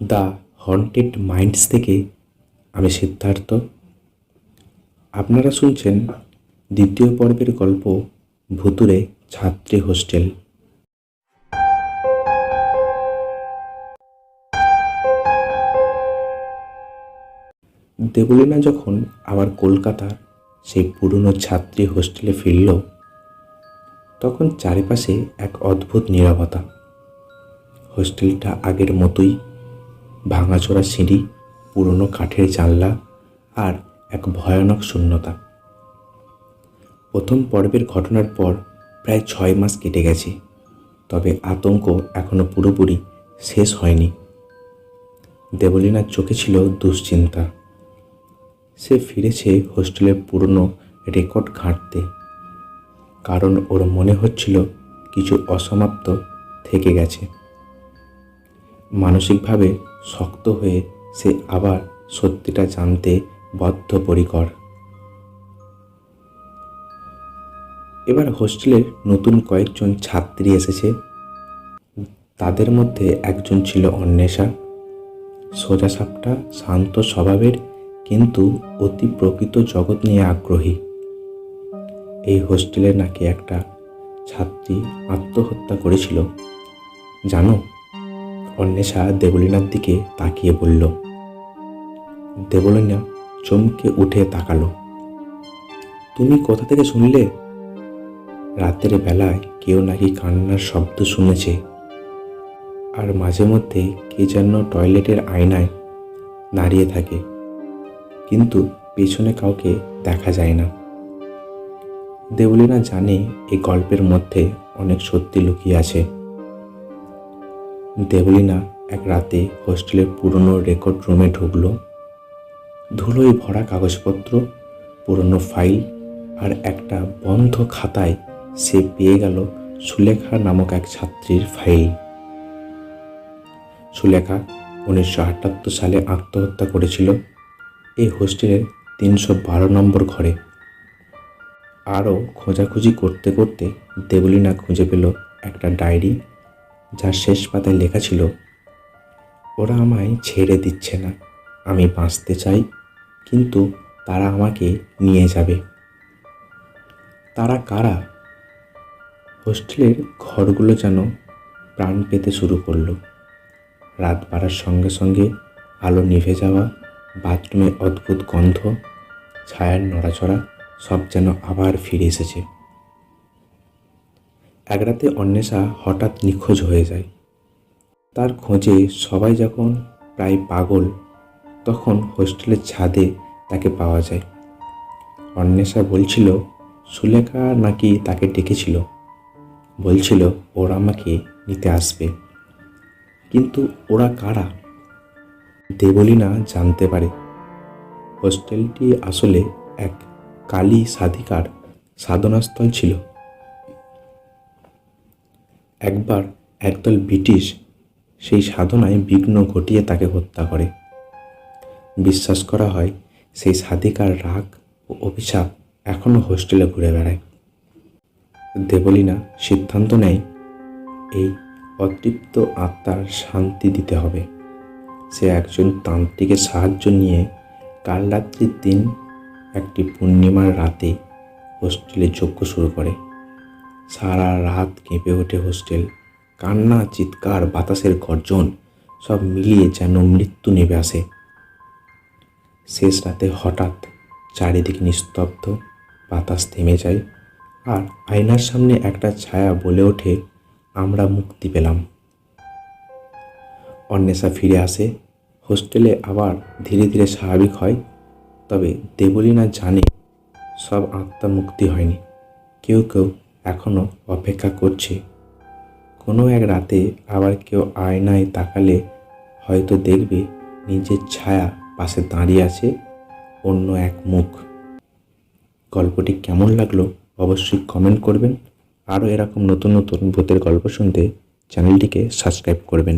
The haunted minds থেকে আমি সিদ্ধার্থ। আপনারা শুনছেন দ্বিতীয় পর্বের গল্প ভুতুড়ে ছাত্রী হোস্টেল। দেবলীনা যখন আবার কলকাতার সেই পুরনো ছাত্রী হোস্টেলে ফিরল, তখন চারিপাশে এক অদ্ভুত নীরবতা। হোস্টেলটা আগের মতোই, ভাঙাচোরা সিঁড়ি, পুরনো কাঠের জানলা আর এক ভয়ানক শূন্যতা। প্রথম পর্বের ঘটনার পর প্রায় 6 মাস কেটে গেছে, তবে আতঙ্ক এখনো পুরোপুরি শেষ হয়নি। দেবলীনার চোখে ছিল দুশ্চিন্তা। সে ফিরেছে হোস্টেলের পুরনো রেকর্ড ঘাঁটতে, কারণ ওর মনে হচ্ছিল কিছু অসমাপ্ত থেকে গেছে। মানসিকভাবে শক্ত হয়ে সে আবার সত্যিটা জানতে বদ্ধপরিকর। এবার হোস্টেলের নতুন কয়েকজন ছাত্রী এসেছে। তাদের মধ্যে একজন ছিল অন্বেষা, সোজাসাপটা শান্ত স্বভাবের, কিন্তু অতি প্রকৃত জগৎ নিয়ে আগ্রহী। এই হোস্টেলে নাকি একটা ছাত্রী আত্মহত্যা করেছিল, জানো? অন্বেষা দেবলীনার দিকে তাকিয়ে বলল। দেবলীনা চমকে উঠে তাকালো। তুমি কোথা থেকে শুনলে? রাতের বেলায় কেউ নাকি কান্নার শব্দ শুনেছে, আর মাঝে মধ্যে কে যেন টয়লেটের আয়নায় দাঁড়িয়ে থাকে, কিন্তু পেছনে কাউকে দেখা যায় না। দেবলীনা জানে এই গল্পের মধ্যে অনেক সত্যি লুকিয়ে আছে। দেবলীনা এক রাতে হোস্টেলের পুরনো রেকর্ড রুমে ঢুকলো। ধুলোয় ভরা কাগজপত্র, পুরনো ফাইল আর একটা বন্ধ খাতায় সে পেয়ে গেল সুলেখা নামক এক ছাত্রীর ফাইল। সুলেখা 1978 সালে আত্মহত্যা করেছিল এই হোস্টেলের 312 নম্বর ঘরে। আরও খোঁজাখুঁজি করতে করতে দেবলীনা খুঁজে পেল একটা ডায়েরি, যার শেষ পাতায় লেখা ছিল, ওরা আমায় ছেড়ে দিচ্ছে না, আমি বাঁচতে চাই, কিন্তু তারা আমাকে নিয়ে যাবে। তারা কারা? হোস্টেলের ঘরগুলো যেন প্রাণ পেতে শুরু করলো। রাত বাড়ার সঙ্গে সঙ্গে আলো নিভে যাওয়া, বাথরুমে অদ্ভুত গন্ধ, ছায়ার নড়াচড়া, সব যেন আবার ফিরে এসেছে। এক রাতে অন্বেষা হঠাৎ নিখোঁজ হয়ে যায়। তার খোঁজে সবাই যখন প্রায় পাগল, তখন হোস্টেলের ছাদে তাকে পাওয়া যায়। অন্বেষা বলছিল সুলেখা নাকি তাকে ডেকেছিল, বলছিল ওরা আমাকে নিতে আসবে। কিন্তু ওরা কারা? দেবলীনা জানতে পারে হোস্টেলটি আসলে এক কালী সাধিকার সাধনাস্থল ছিল। একবার একদল ব্রিটিশ সেই সাধনায় বিঘ্ন ঘটিয়ে তাকে হত্যা করে। বিশ্বাস করা হয় সেই সাধিকার রাগ ও অভিশাপ এখনো হোস্টেলে ঘুরে বেড়ায়। দেবলীনা সিদ্ধান্ত নেয় এই অতৃপ্ত আত্মার শান্তি দিতে হবে। সে একজন তান্ত্রিকের সাহায্য নিয়ে কাল রাত্রির দিন একটি পূর্ণিমার রাতে হোস্টেলে যজ্ঞ শুরু করে। সারা রাত কেঁপে ওঠে হোস্টেল। কান্না, চিৎকার, বাতাসের গর্জন সব মিলিয়ে যেন মৃত্যু নেমে আসে। শেষ রাতে হঠাৎ চারিদিকে নিস্তব্ধ, বাতাস থেমে যায়, আর আয়নার সামনে একটা ছায়া বলে ওঠে, আমরা মুক্তি পেলাম। অন্বেষা ফিরে আসে। হোস্টেলে আবার ধীরে ধীরে স্বাভাবিক হয়। তবে দেবলীনা জানে সব আত্মা মুক্তি হয়নি। কেউ কেউ এখনও অপেক্ষা করছে। কোনো এক রাতে আবার কেউ আয়নায় তাকালে হয়তো দেখবে নিজের ছায়া পাশে দাঁড়িয়ে আছে, অন্য এক মুখ। গল্পটি কেমন লাগলো অবশ্যই কমেন্ট করবেন। আরও এরকম নতুন নতুন ভূতের গল্প শুনতে চ্যানেলটিকে সাবস্ক্রাইব করবেন।